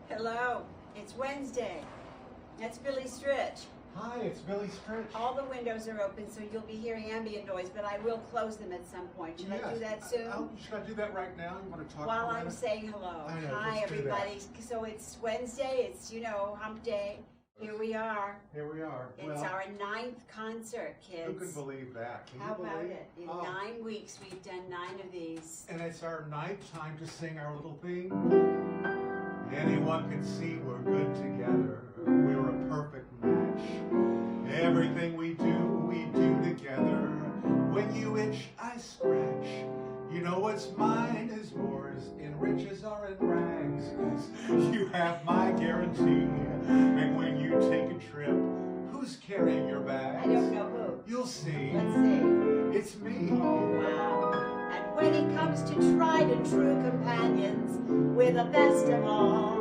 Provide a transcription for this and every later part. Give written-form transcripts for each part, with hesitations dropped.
Hello, it's Wednesday. That's Billy Stritch. Hi, it's Billy Stritch. All the windows are open, so you'll be hearing ambient noise, but I will close them at some point. Should I do that soon? Should I do that right now? You want to talk While I'm saying hello. I know, Hi, let's do everybody. So it's Wednesday. It's, hump day. Here we are. Here we are. It's our 9th concert, kids. Who can believe that? Can How you believe? about it? In 9 weeks, we've done 9 of these. And it's our 9th time to sing our little theme. Anyone can see we're good together. We're a perfect match. Everything we do together. When you itch, I scratch. You know what's mine is yours, in riches or in rags. You have my guarantee. And when you take a trip, who's carrying your bags? I don't know who. You'll see. Let's see. It's me. Oh, wow. And when it comes to tried and true companions, we're the best of all.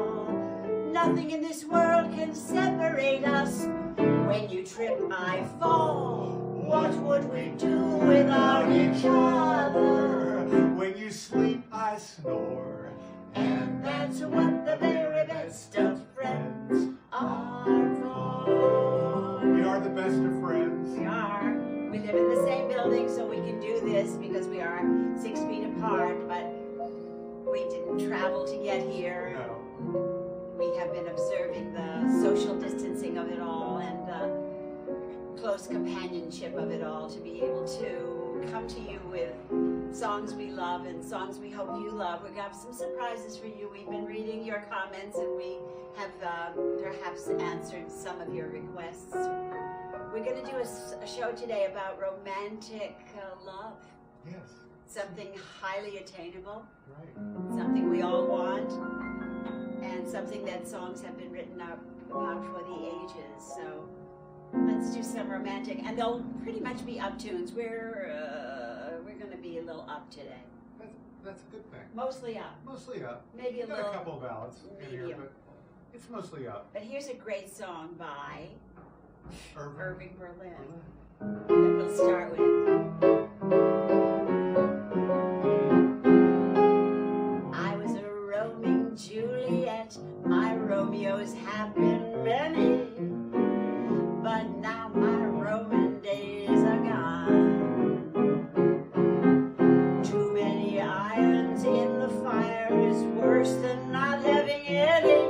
Nothing in this world can separate us. When you trip, I fall. What would we do without each other? When you sleep, I snore. And that's what the very best of friends are for. We are the best of friends. We are. We live in the same building, so we can do this because we are 6 feet apart, but we didn't travel to get here. No. We have been observing the social distancing of it all and the close companionship of it all to be able to come to you with songs we love and songs we hope you love. We have some surprises for you. We've been reading your comments and we have perhaps answered some of your requests. We're going to do a show today about romantic love. Yes. Something highly attainable. Right. Something we all want. And something that songs have been written up about for the ages. So let's do some romantic, and they'll pretty much be up tunes. We're going to be a little up today. That's a good thing. Mostly up. Mostly up. Maybe a Got little a couple of ballads in here, medium. but it's mostly up. But here's a great song by Irving Berlin that Berlin. we'll start with. I was a roaming Juliet. My Romeos have been many, but now my Roman days are gone. Too many irons in the fire is worse than not having any.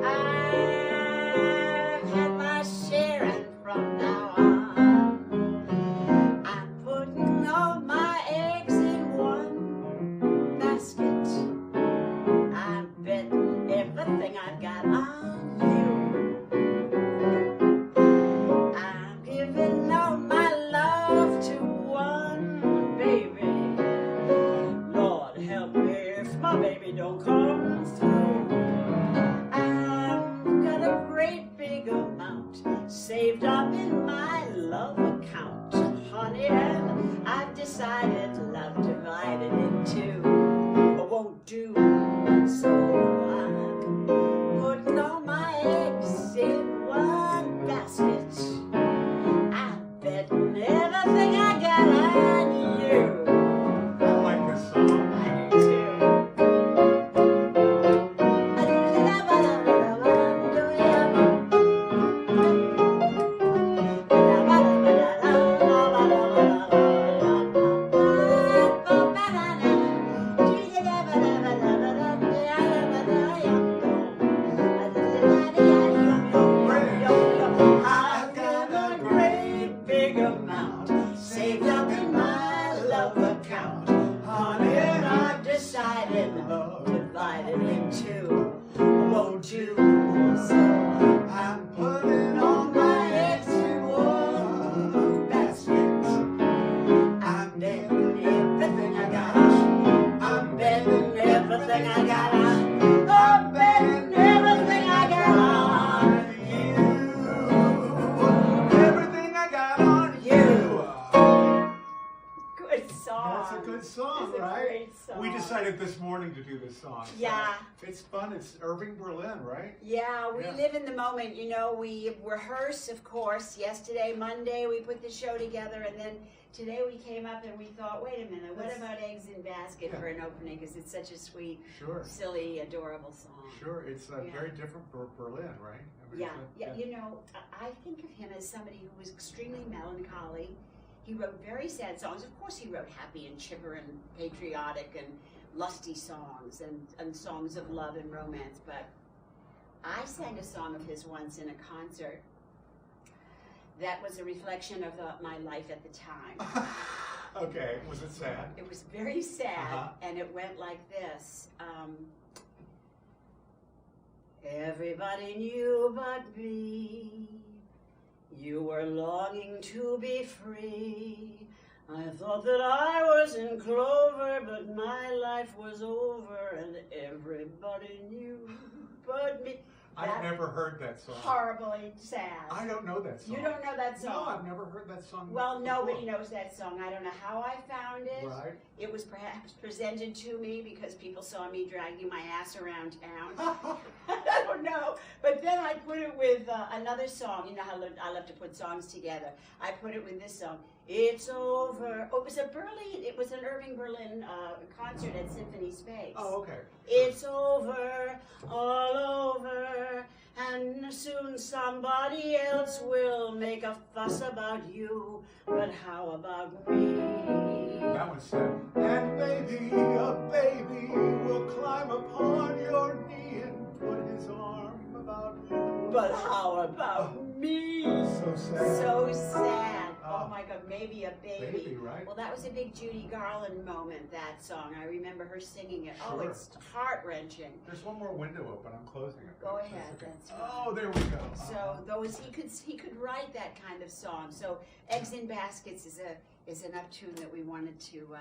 I've had my share, and from now on, I'm putting all my eggs in one basket. I'm betting everything I've got on you. I'm giving all my love to one baby. Lord help me if my baby don't come through. I've got a great big amount saved up in my love account, honey, and I've decided love divided in two won't do. So I'm putting all my eggs in one basket. I'm betting everything I got on you. I like this song. I do I've got a great big amount saved up in my love account, honey, and I've decided love divided in two won't do. So I'm putting all my eggs in one basket. I'm betting everything I got. I'm betting everything I got. I'm betting everything I got on you. Everything I got on you. Good song. That's a good song, It's a right? great song. We decided this morning to do this song. So Yeah. it's fun. It's Irving Berlin, right? Yeah, we Yeah. live in the moment. We rehearse, of course. Yesterday, Monday, we put the show together, and then today we came up and we thought, wait a minute, what about Eggs in Basket for an opening? Because it's such a sweet, silly, adorable song. Sure, it's very different for Berlin, right? I mean, yeah. You know, I think of him as somebody who was extremely melancholy. He wrote very sad songs. Of course, he wrote happy and chipper and patriotic and lusty songs and songs of love and romance. But I sang a song of his once in a concert that was a reflection of my life at the time. Okay, was it sad? It was very sad, and it went like this. Everybody knew but me. You were longing to be free. I thought that I was in clover, but my life was over, and everybody knew but me. I've never heard that song. Horribly sad. I don't know that song. You don't know that song? No, I've never heard that song. Well, nobody knows that song. I don't know how I found it. Right. It was perhaps presented to me because people saw me dragging my ass around town. I don't know. But then I put it with another song. You know how I love to put songs together. I put it with this song. It's over. Oh, it was an Irving Berlin concert at Symphony Space. Oh, okay. It's over, all over, and soon somebody else will make a fuss about you. But how about me? That one said, and maybe a baby will climb upon your knee and put his arm about you. But how about me? So sad. So sad. Oh my God, maybe a baby. Baby, right? Well, that was a big Judy Garland moment, that song. I remember her singing it. Sure. Oh, it's heart-wrenching. There's one more window open. I'm closing it. Go ahead. Okay. That's fine. Oh, there we go. So he could write that kind of song. So Eggs in Baskets is an up-tune that we wanted to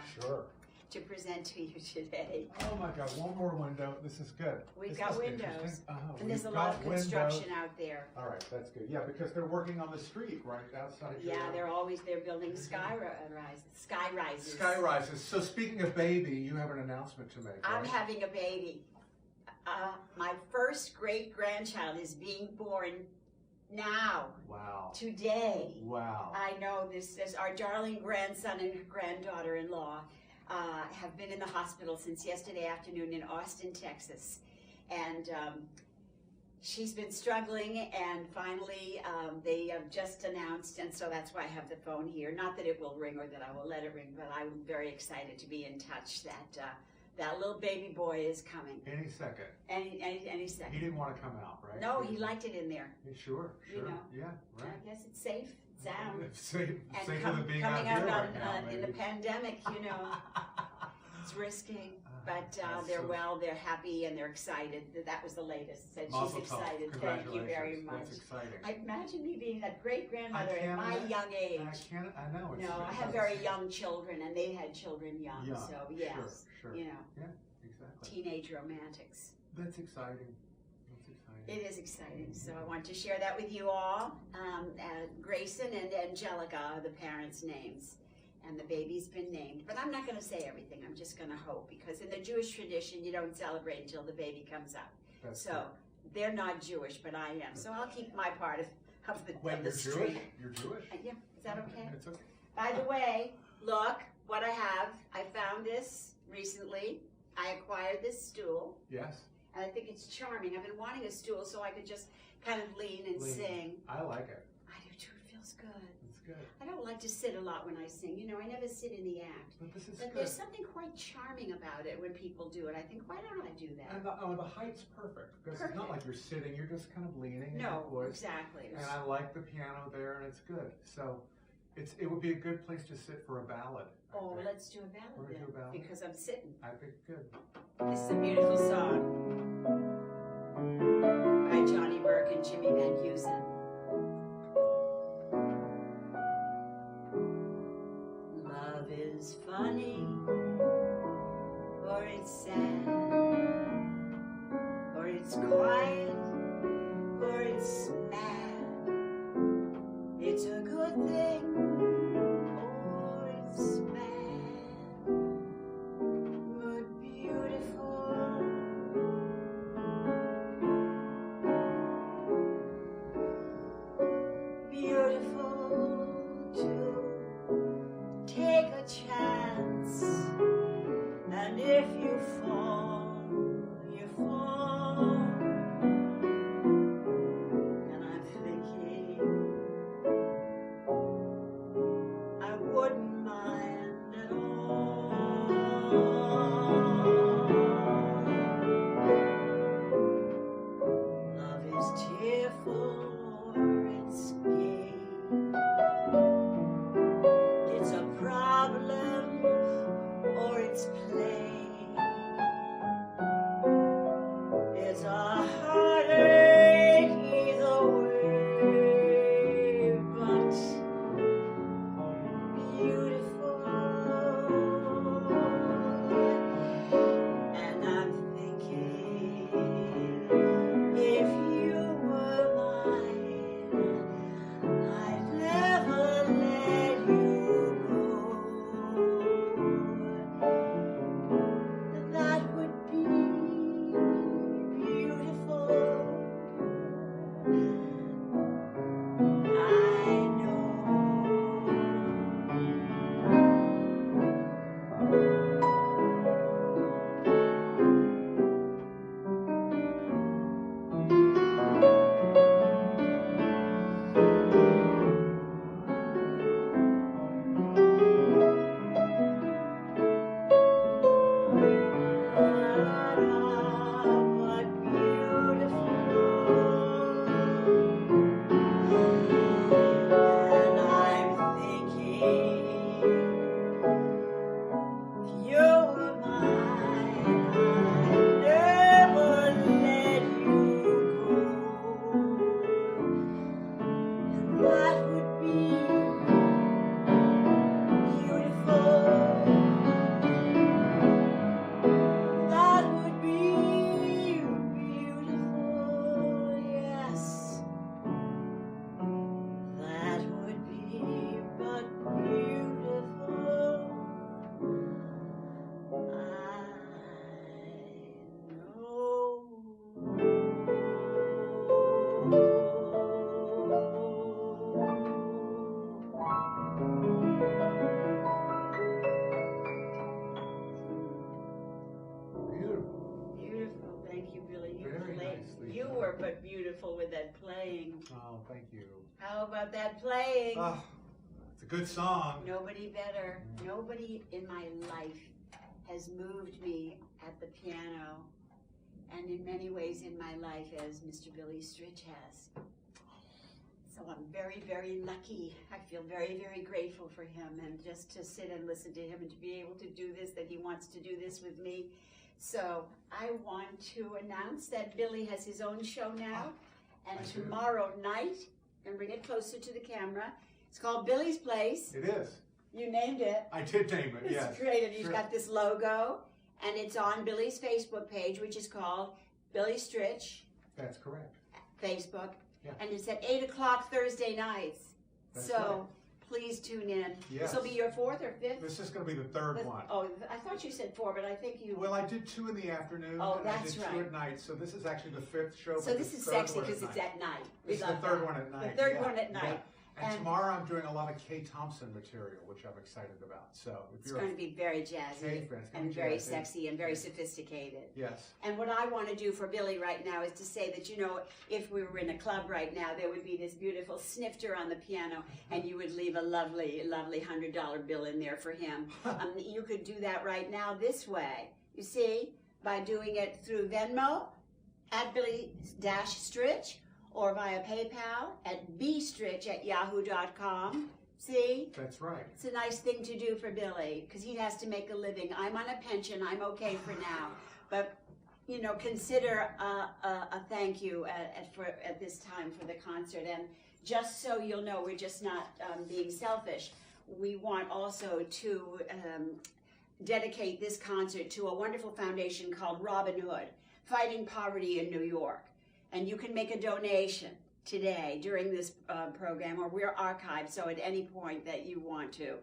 present to you today. Oh my God, one more window. This is good. We've got windows, and there's a lot of construction out there. All right, that's good. Yeah, because they're working on the street right outside. Yeah, they're building sky rises. Sky rises. So speaking of baby, you have an announcement to make. I'm right? having a baby. My first great-grandchild is being born now. Wow. Today. Wow. I know this is our darling grandson and granddaughter-in-law. Have been in the hospital since yesterday afternoon in Austin, Texas. And she's been struggling, and finally they have just announced, and so that's why I have the phone here. Not that it will ring or that I will let it ring, but I'm very excited to be in touch that that little baby boy is coming. Any second. Any second. He didn't want to come out, right? No, he liked it in there. Sure. You know. Yeah, right. I guess it's safe. Sound. Safer And than being coming out out here right now, in the pandemic, you know, it's risky. But they're well, they're happy, and they're excited. That was the latest. Said she's excited. Thank you very much. That's exciting. I imagine me being that great grandmother at my young age. I know. No, I have very young children, and they had children young. So yes, sure. You know, yeah, exactly. Teenage romantics. That's exciting. It is exciting, so I want to share that with you all. Grayson and Angelica are the parents' names, and the baby's been named. But I'm not going to say everything. I'm just going to hope, because in the Jewish tradition, you don't celebrate until the baby comes out. They're not Jewish, but I am. So I'll keep my part of the street. Jewish? You're Jewish? Yeah, is that okay? It's okay. By the way, look what I have. I found this recently. I acquired this stool. Yes. And I think it's charming. I've been wanting a stool so I could just kind of lean and sing. I like it. I do too. It feels good. It's good. I don't like to sit a lot when I sing. You know, I never sit in the act. But this is good. There's something quite charming about it when people do it. I think, why don't I do that? And the height's perfect. Because it's not like you're sitting. You're just kind of leaning. No, in your voice. exactly. And I like the piano there, and it's good. So it would be a good place to sit for a ballad. Oh, let's do a ballad then. Do a ballad? Because I'm sitting. I think good. This is a beautiful song by Johnny Burke and Jimmy Van Heusen. Love is funny, or it's sad, or it's quiet, or it's mad. It's a good thing, or it's bad, but beautiful. but beautiful with that playing. Oh, thank you. How about that playing? Oh, it's a good song. Nobody better. Nobody in my life has moved me at the piano, and in many ways in my life as Mr. Billy Stritch has. So I'm very, very lucky. I feel very, very grateful for him, and just to sit and listen to him and to be able to do this, that he wants to do this with me. So I want to announce that Billy has his own show now, and tomorrow night, and bring it closer to the camera, it's called Billy's Place. It is. You named it. I did name it, yes. It's great, and he's got this logo, and it's on Billy's Facebook page, which is called Billy Stritch. That's correct. Facebook. Yeah. And it's at 8 o'clock Thursday nights. That's so right. Please tune in. Yes. This will be your 4th or 5th? This is going to be the 3rd one. Oh, I thought you said 4, but I think you... Well, I did 2 in the afternoon, oh, and I that's did 2 right. at night, so this is actually the 5th show. So this is sexy because it's at night. This is the 3rd one at night. The 3rd one at night. Yeah. And tomorrow I'm doing a lot of Kay Thompson material, which I'm excited about. So if it's you're going to be very jazzy and very sexy and very sophisticated. Yes. And what I want to do for Billy right now is to say that, you know, if we were in a club right now, there would be this beautiful snifter on the piano, and you would leave a lovely, lovely $100 bill in there for him. You could do that right now this way. You see, by doing it through Venmo at Billy-Stritch, or via PayPal at bstritch@yahoo.com. See? That's right. It's a nice thing to do for Billy, because he has to make a living. I'm on a pension. I'm okay for now. But, you know, consider a thank you at this time for the concert. And just so you'll know, we're just not being selfish. We want also to dedicate this concert to a wonderful foundation called Robin Hood, Fighting Poverty in New York. And you can make a donation today during this program, or we're archived, so at any point that you want to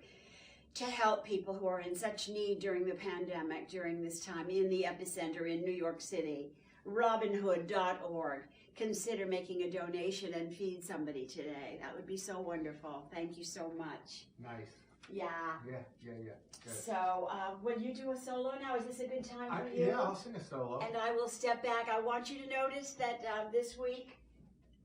help people who are in such need during the pandemic, during this time, in the epicenter in New York City. Robinhood.org. Consider making a donation and feed somebody today. That would be so wonderful. Thank you so much. Nice. Yeah. Yeah. Good. So, will you do a solo now? Is this a good time for you? Yeah, I'll sing a solo. And I will step back. I want you to notice that this week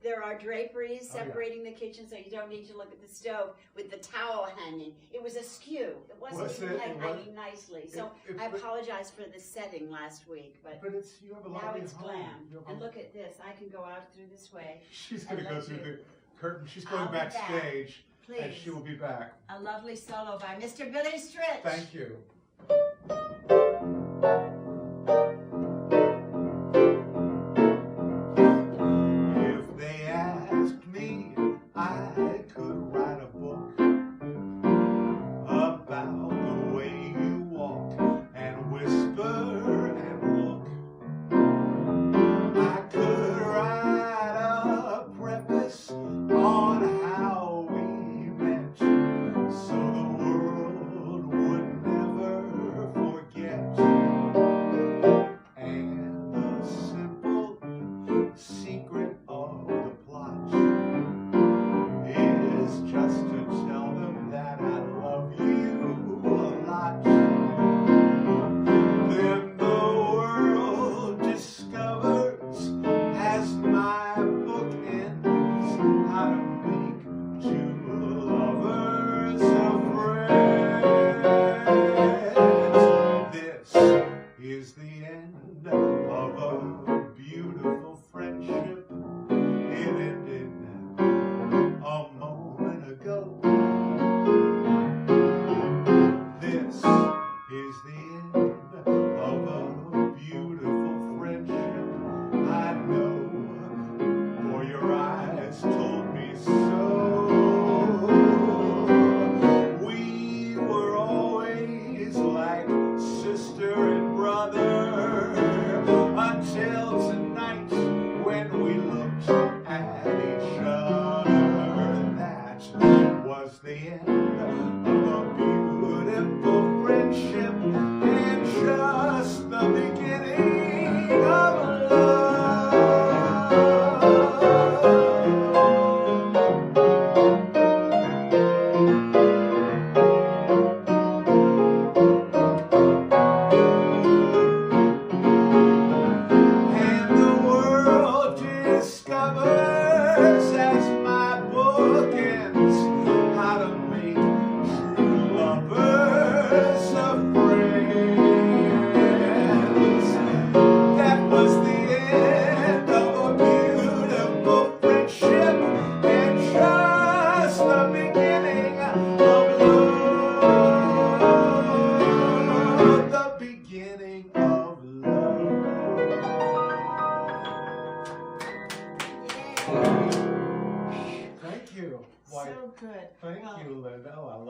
there are draperies separating the kitchen, so you don't need to look at the stove with the towel hanging. It was askew. It wasn't hanging nicely. So I apologize for the setting last week, but it's you have a now it's glam. And look at this. I can go out through this way. She's going to go through the curtain. She's going backstage. Please. And she will be back. A lovely solo by Mr. Billy Stritch. Thank you. If they asked me, I could write a book about the way you walk and whisper and look. I could write a preface on how we met, so the world would never forget. And the simple secret of the plot is just to tell them that I love you a lot. Then the world discovers, as my book ends, how to make two lovers of friends. This is the end of a beautiful friendship. It ended a moment ago. This is the end of a beautiful friendship. I know, for your eyes told me so. We were always like sister and brother, until tonight when we looked at each other. That was the end of a beautiful friendship, and just the beginning of love. And the world is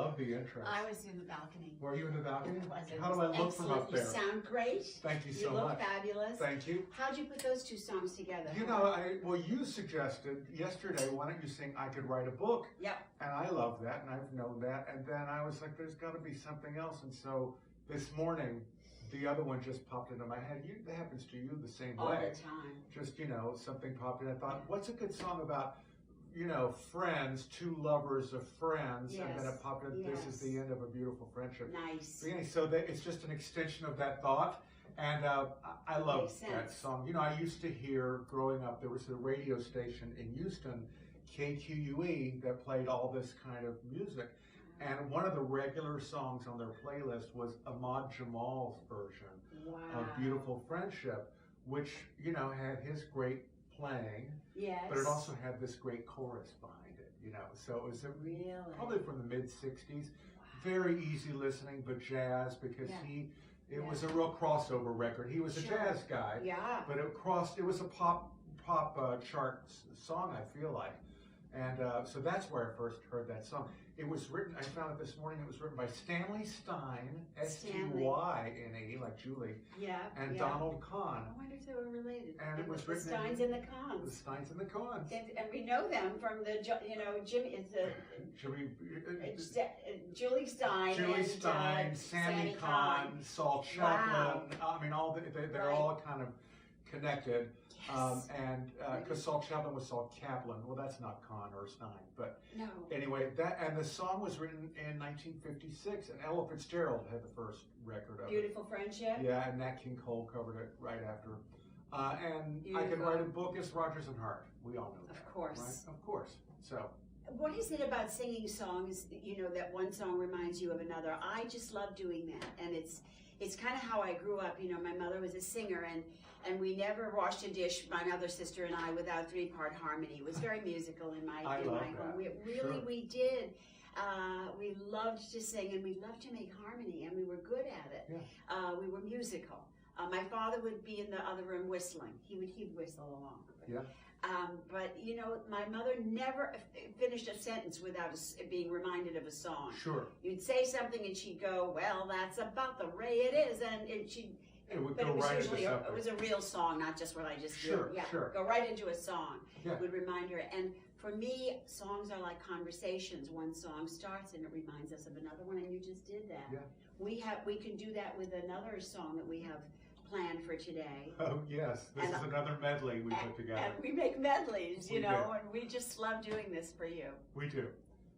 love the interest. I was in the balcony. Were you in the balcony? It How do I was look from up excellent. there? You sound great. Thank you so You look much. fabulous. Thank you. How'd you put those two songs together? You know, well, you suggested yesterday, why don't you sing I Could Write a Book? Yep. And I love that, and I've known that. And then I was like, there's got to be something else. And so this morning, the other one just popped into my head. That happens to you the same All way. the time. Just, something popped in. I thought, what's a good song about, friends, two lovers of friends, Yes. and then it popped in, this is the end of a beautiful friendship. Nice. So it's just an extension of that thought, and I love that song. I used to hear, growing up, there was a radio station in Houston, KQUE, that played all this kind of music, and one of the regular songs on their playlist was Ahmad Jamal's version of Beautiful Friendship, which, had his great playing, yes, but it also had this great chorus behind it, so it was probably from the mid-60s, very easy listening, but jazz, because it was a real crossover record. He was a jazz guy, but it was a pop chart song, I feel like, and so that's where I first heard that song. It was written, I found it this morning, it was written by Stanley Stein, S-T-Y-N-E, like Julie, and Donald Kahn. I wonder if they were related. And it was written the Steins and the Kahns. The Steins and the Kahns. And we know them from the, Jimmy, Julie Stein. Julie Stein, Sammy Kahn, Saul Chaplin. I mean, they're all kind of connected. Yes. And because Saul Chaplin was Saul Kaplan, well, that's not Kahn or Stein, but no. Anyway, and the song was written in 1956, and Ella Fitzgerald had the first record of Beautiful Friendship. Yeah, and Nat King Cole covered it right after. And I Could Write a Book is Rodgers and Hart. We all know that. Of course. Right? Of course. So. What is it about singing songs, that one song reminds you of another? I just love doing that, and it's kind of how I grew up. My mother was a singer, and we never washed a dish, my other sister and I, without three-part harmony. It was very musical in my home. We did. We loved to sing, and we loved to make harmony, and we were good at it. Yeah. We were musical. My father would be in the other room whistling. He'd whistle along. Yeah. But my mother never finished a sentence without being reminded of a song. Sure. You'd say something and she'd go, "Well, that's about the way it is," and she'd. It would but go it was right usually into something. it was a real song, not just what I just did. Sure, Yeah, sure. Go right into a song. Yeah. Would remind her. And for me, songs are like conversations. One song starts and it reminds us of another one, and you just did that. Yeah. We can do that with another song that we have planned for today. Oh yes, this is another medley we put together. And we make medleys, We do. and we just love doing this for you. We do.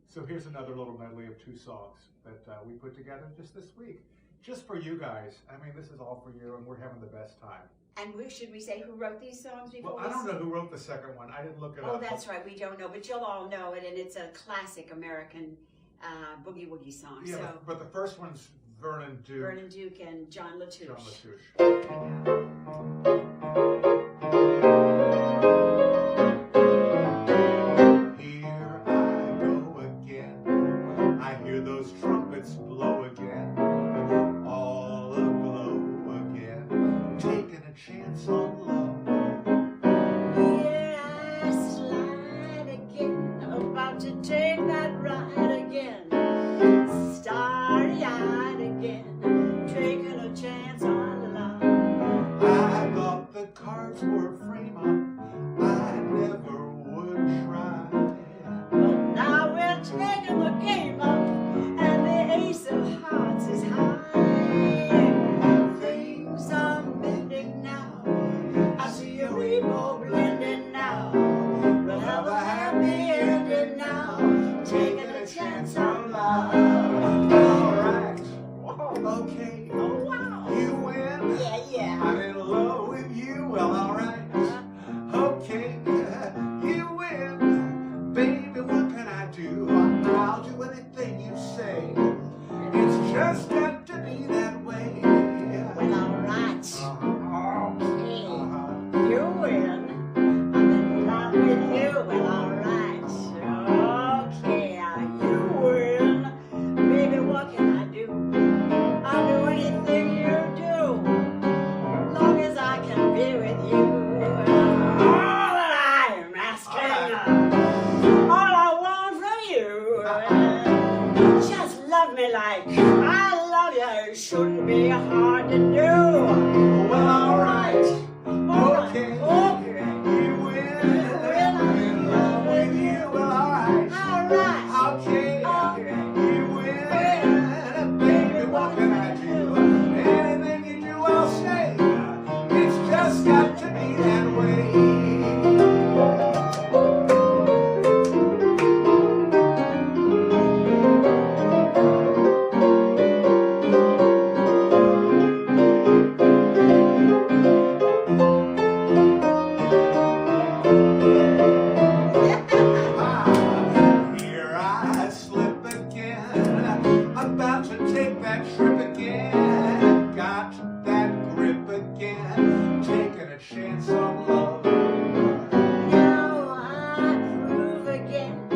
So here's another little medley of two songs that we put together just this week. Just for you guys. I mean, this is all for you, and we're having the best time. And should we say who wrote these songs before? Well, I don't know who wrote the second one. I didn't look it up. Oh, that's right. We don't know, but you'll all know it, and it's a classic American boogie woogie song. Yeah, so but the first one's Vernon Duke. Vernon Duke and John Latouche. John Latouche. Here I go again. I hear those trumpets blow again. All aglow again. Taking a chance on love. Here I slide again, about to take that ride again. Starry-eyed again, taking a chance on love. I thought the cards were frame up. I never would try. But now we're taking the game up, and the ace of hearts is high. Things are mending now. I see a rainbow blending now. We'll have a happy ending now, taking a chance on love. All right. Okay. Oh wow! You to do. Well, all right. Okay. Okay. You will. I'm in love with you. Well, all right. All right. Okay. Okay. You will. Baby, what can I do? Anything you do, I'll say. It's just got to be that way. Here I slip again, about to take that trip again, got that grip again, taking a chance on love. Now I prove again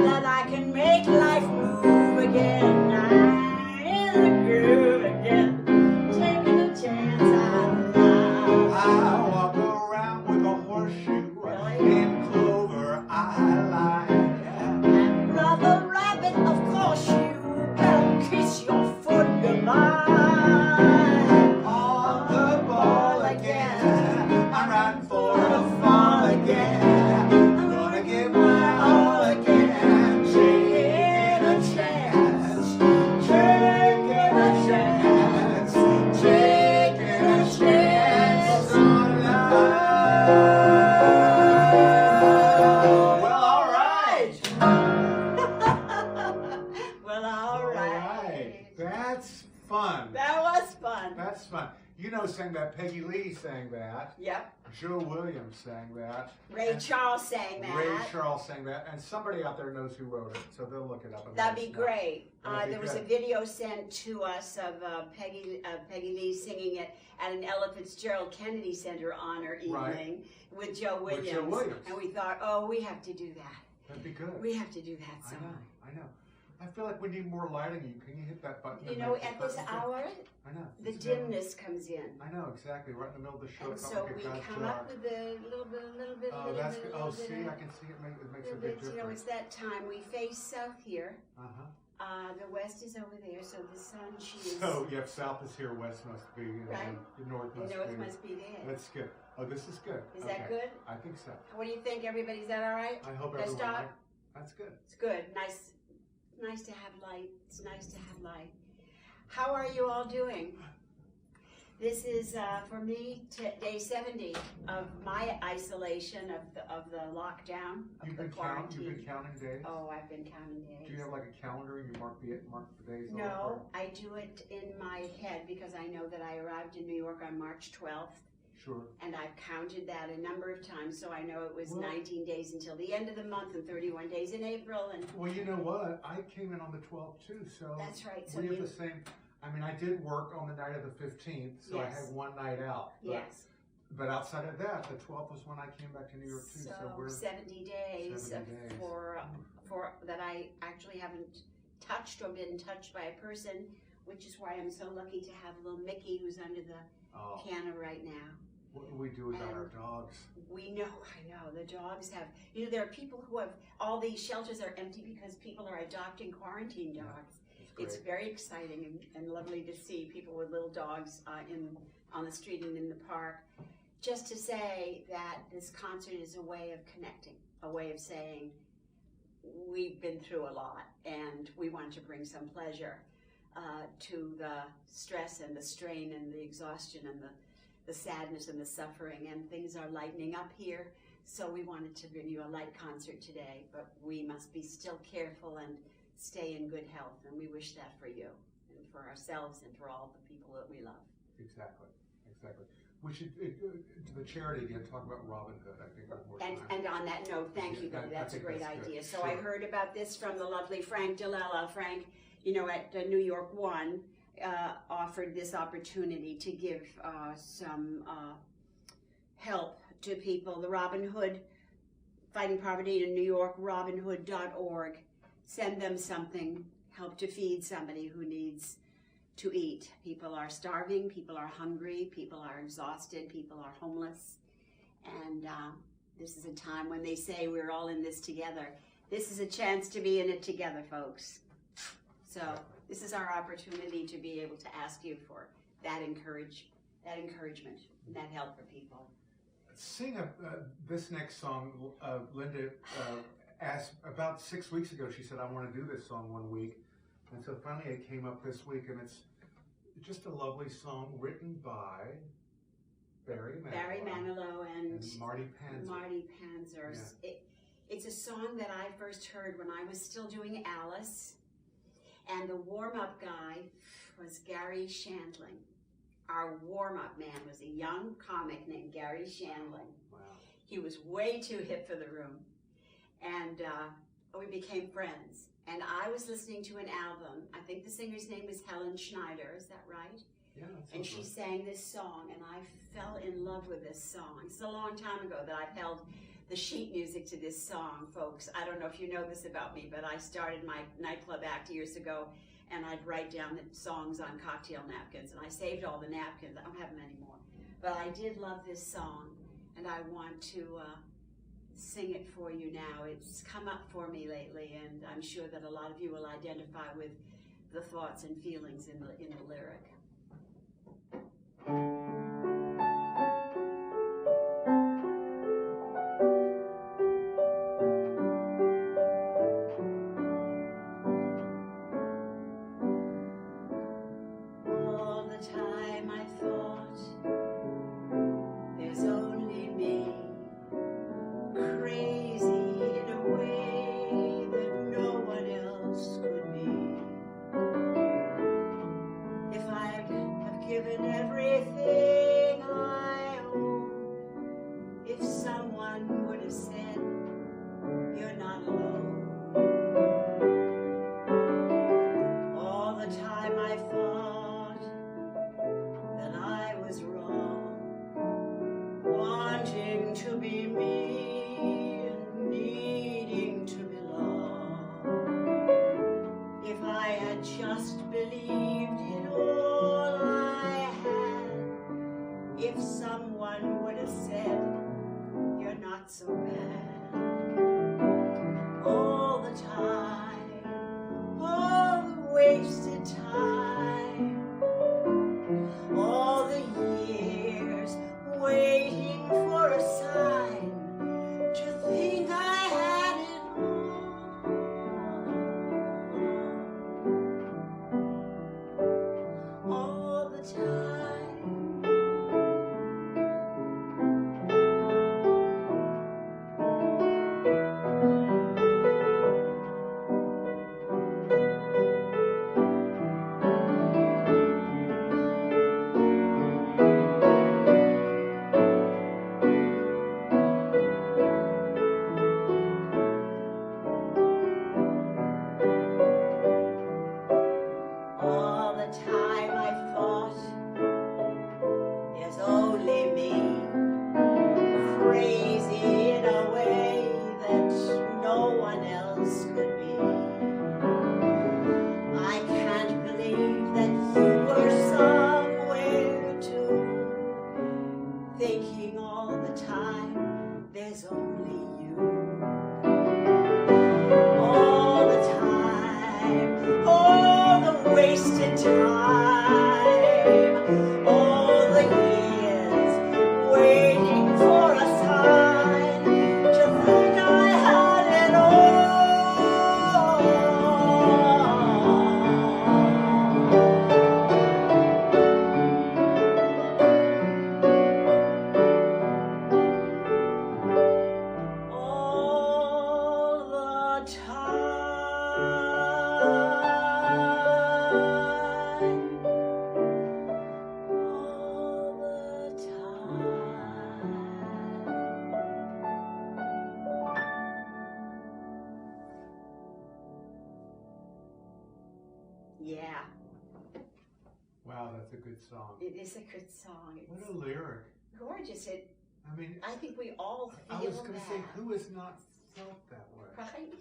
that I can make life move again. I'm in the groove again, taking a chance on love. I walk around with a horseshoe, in clover I lie. Brother Rabbit, of course you better kiss your foot goodbye. On the ball again, I'm riding for the fall again. I'm gonna give my all again, taking a chance, taking a chance, taking a chance on love. Well, all right. Well, all right. That's fun. That was fun. That's fun. You know, sang that. Peggy Lee sang that. Yep. Joe Williams sang that. Ray and Charles sang that. Ray Charles sang that. And somebody out there knows who wrote it, so they'll look it up. And That'd let be us know. great. That'd be There was good. a video sent to us of Peggy Lee singing it at an Ella Fitzgerald Kennedy Center honor evening Right. with Joe Williams. With Joe Williams. And we thought, oh, we have to do that. That'd be good. We have to do that I song. know. I know. I feel like we need more lighting. Can you hit that button? You and know, make the at this curtain? hour, I know. the It's now. dimness comes in. I know, exactly. Right in the middle of the show. And It's not so like we it got come dark. up with a little bit, Oh, that's good. Oh, see, I can see it. It makes a little big bit, you know, difference. it's that time. We face south here. Uh-huh. The west is over there, so the sun shines. So, yep, south is here, west must be, and Right. the north The must north be. must be there. That's good. Oh, this is good. Is that Okay. good? I think so. What do you think, everybody? Is that all right? I hope Let's everyone. start. That's good. It's good. Nice to have light. It's nice to have light. How are you all doing? This is for me day 70 of my isolation of the lockdown of You've the been quarantine. counting days. Oh, I've been counting days. Do you have like a calendar and you mark the days? off, No, I do it in my head because I know that I arrived in New York on March 12th. Sure. And I've counted that a number of times, so I know it was Well- 19 days until the end of the month and 31 days in April. And Well, you know what? I came in on the 12th too, so that's right. So we have you, the same. I mean, I did work on the night of the 15th, so I Yes. had one night out. But, yes. But outside of that, the 12th was when I came back to New York too. So, So we're 70 days, 70 days. for that I actually haven't touched or been touched by a person, which is why I'm so lucky to have little Mickey who's under the oh, piano right now. what do we do without And our dogs? We know, I know, the dogs have, you know, there are people who have, all these shelters are empty because people are adopting quarantine dogs. It's great. very exciting and lovely to see people with little dogs on the street and in the park. Just to say that this concert is a way of connecting, a way of saying we've been through a lot and we want to bring some pleasure to the stress and the strain and the exhaustion and the sadness and the suffering, and things are lightening up here. So we wanted to bring you a light concert today, but we must be still careful and stay in good health, and we wish that for you and for ourselves and for all the people that we love. Exactly. We should to the charity again. Talk about Robin Hood. I think one more time. And on that note, thank you, Yeah, Billy. That's a think great that's good. idea. So Sure. I heard about this from the lovely Frank DeLella. Frank, you know, at New York One, offered this opportunity to give some help to people. The Robin Hood, Fighting Poverty in New York, robinhood.org. Send them something, help to feed somebody who needs to eat. People are starving, people are hungry, people are exhausted, people are homeless. And this is a time when they say we're all in this together. This is a chance to be in it together, folks. So this is our opportunity to be able to ask you for that encouragement and that help for people. Sing this next song. Linda asked about 6 weeks ago. She said, I want to do this song one week. And so finally it came up this week, and it's just a lovely song written by Barry Manilow and Marty Panzer. Yeah. It's a song that I first heard when I was still doing Alice, and the warm-up guy was Gary Shandling. Our warm-up man was a young comic named Gary Shandling. Wow. He was way too hip for the room, and we became friends. And I was listening to an album. I think the singer's name was Helen Schneider. Is that right? Yeah. And she sang this song, and I fell in love with this song. It's a long time ago that I've held the sheet music to this song, folks. I don't know if you know this about me, but I started my nightclub act years ago, and I'd write down the songs on cocktail napkins, and I saved all the napkins. I don't have them anymore. But I did love this song, and I want to sing it for you now. It's come up for me lately, and I'm sure that a lot of you will identify with the thoughts and feelings in the lyric. All the time I thought there's only me, crazy in a way that no one else could be. If I'd have given everything I own, if someone would have said, you're not alone. All the time I thought that I was wrong, wanting to be me and needing to belong. If I had just believed in all I had, if someone would have said, you're not so bad. All the time, all the wasted time, all the years waiting for a sign to think I had it all. All the time. All the time I thought there's only me, crazy in a way that no one else could be. I can't believe that you were somewhere too, thinking all the time there's only you. All the time, all the wasted time, all the years waiting for a sign to think I had it all the time. All the time. Yeah, Wow, that's a good song. it is a good song. What It's a lyric. gorgeous. I mean, I think we all feel I was going to say, that. who has not felt that way? Right?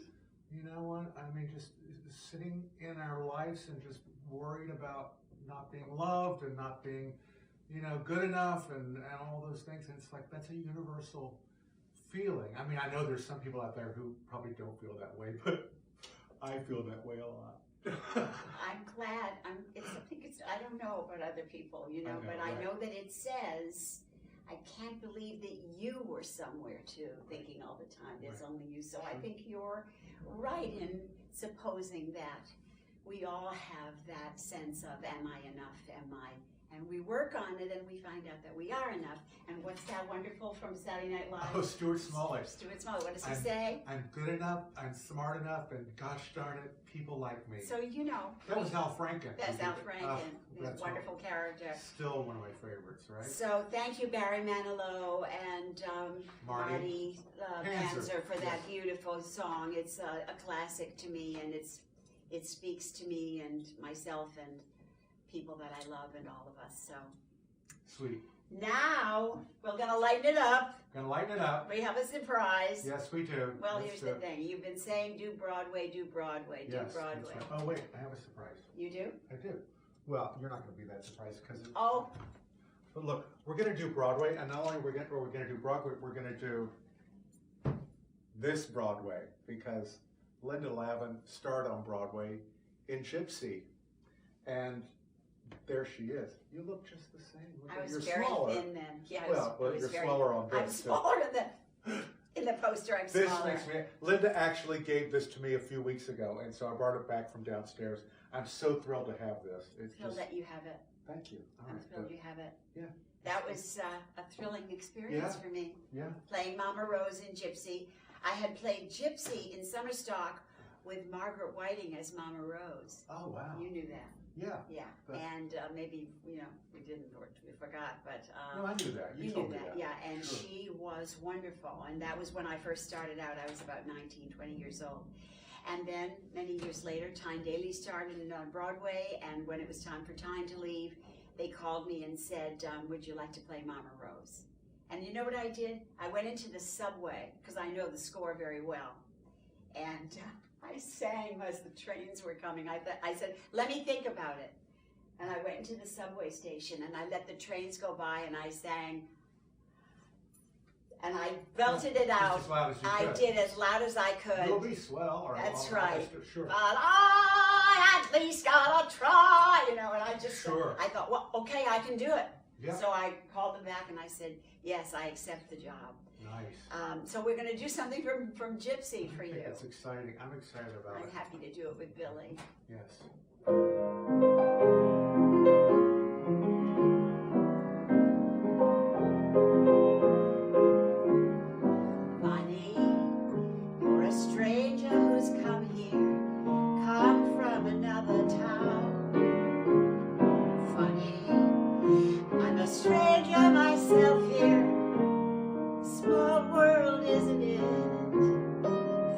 You know what? I mean, just sitting in our lives and just worried about not being loved and not being, good enough and all those things. And it's like, that's a universal feeling. I mean, I know there's some people out there who probably don't feel that way, but I feel that way a lot. I'm glad. I don't know about other people, you know, but I know that it says, I can't believe that you were somewhere too, thinking all the time, there's only you. So I think you're right in supposing that we all have that sense of, am I enough? Am I? And we work on it and we find out that we are enough. And what's that wonderful from Saturday Night Live? Oh, Stuart Smollett. Stuart Smollett, what does he say? I'm good enough, I'm smart enough, and gosh darn it, people like me. So, you know. That was Al Franken. That's Al Franken, his wonderful character. Still one of my favorites, right? So thank you, Barry Manilow and Marty Panzer for that beautiful song. It's a classic to me, and it speaks to me and myself and people that I love and all of us. So sweet. Now we're gonna lighten it up. Gonna lighten it up. We have a surprise. Yes, we do. Well, here's the thing. You've been saying do Broadway, do Broadway, do Broadway. Right. Oh wait, I have a surprise. You do? I do. Well, you're not going to be that surprised because. Oh. But look, we're going to do Broadway, and not only we're going to do Broadway, we're going to do this Broadway because Linda Lavin starred on Broadway in Gypsy, and there she is. You look just the same. I was you're very smaller. thin then. Yeah, well, you're smaller on this. I'm smaller than in the poster. I'm smaller. This makes me. Linda actually gave this to me a few weeks ago, and so I brought it back from downstairs. I'm so thrilled to have this. It's thrilled that you have it. Thank you. I'm thrilled you have it. Yeah. That was a thrilling experience for me. Yeah. Playing Mama Rose in Gypsy. I had played Gypsy in Summerstock with Margaret Whiting as Mama Rose. Oh, wow. You knew that. Yeah. Yeah. But and maybe, we didn't or we forgot, but... no, I knew that. You told me that. Yeah, and she was wonderful. And that was when I first started out. I was about 19, 20 years old. And then, many years later, Tyne Daly started on Broadway, and when it was time for Tyne to leave, they called me and said, would you like to play Mama Rose? And you know what I did? I went into the subway, because I know the score very well, and I sang as the trains were coming. I said, let me think about it. And I went into the subway station, and I let the trains go by, and I sang, and I belted it out. Just as loud as you I could. did as loud as I could. You'll be swell. Or That's right. Sure. But I at least gotta try, and I just, I thought, well, okay, I can do it. Yeah. So I called them back and I said, yes, I accept the job. Nice. So we're gonna do something from Gypsy for you. It's exciting. I'm excited about it. I'm happy to do it with Billy. Yes. Funny, you're a stranger who's come here, come from another town. Funny, I'm a stranger myself here, small world, isn't it?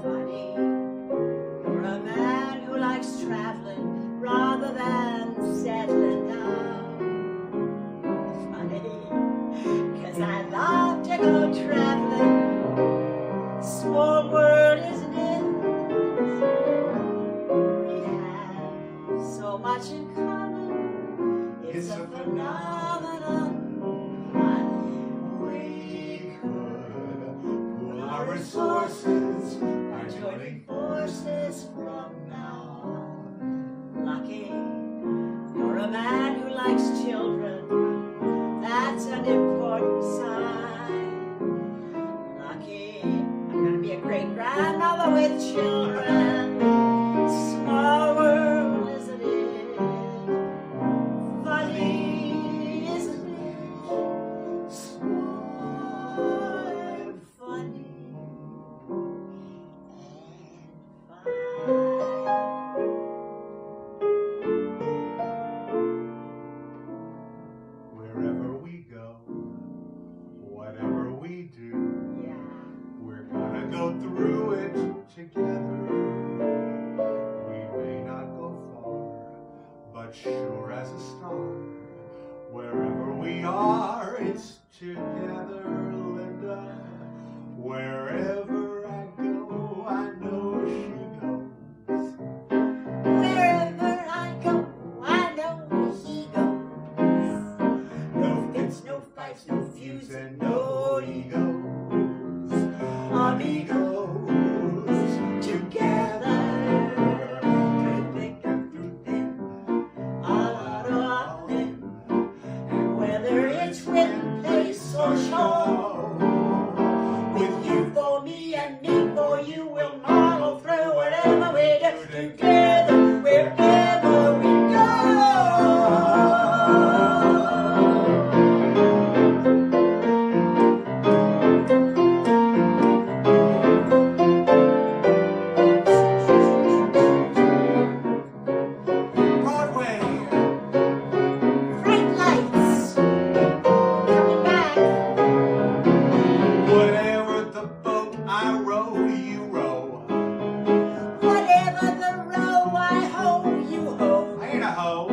Funny, you're a man who likes traveling rather than settling down. Funny, 'cause I love to go traveling, small world, isn't it? We have so much in common, it's a phenomenon. We could pool our resources by joining forces from now on. Lucky, you're a man who likes children, that's an important sign. Lucky, I'm gonna be a great-grandmother with children, small world, isn't it? Funny, isn't it? Small and funny and fine. Wherever we go, whatever we do, Yeah. we're gonna go through it together. We may not go far, but sure as a star. Wherever we are, it's together, Linda. Wherever I go, I know she goes. Wherever I go, I know he goes. No Fits, no fights, no feuds, and no egos. Amigos together. Through thick and twin place or shore. With you for me and me for you, we'll muddle through whatever we do together, wherever we go. Broadway. Bright lights coming back. Whatever the boat I row, you row. Whatever the row I hoe, you hoe. I ain't a hoe.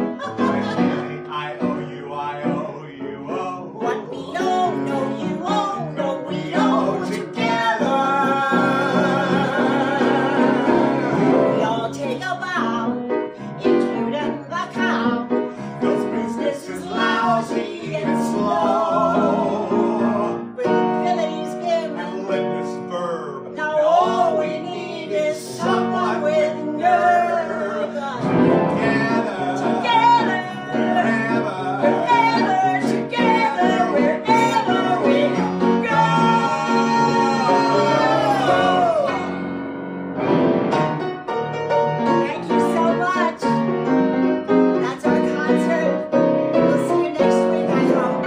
I owe you, I owe you, oh. What we owe, no you owe, no we owe together. We all take a bow, including the cow. 'Cause business is lousy and slow. With Billy's vim And let this verb. now all we need is someone with nerve. Together. Together, Forever. wherever, together, wherever we go. Thank you so much. That's our concert. We'll see you next week, I hope.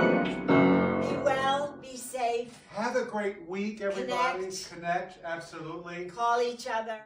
Be well, be safe, Have a great week, everybody. Connect. Connect, absolutely. call each other.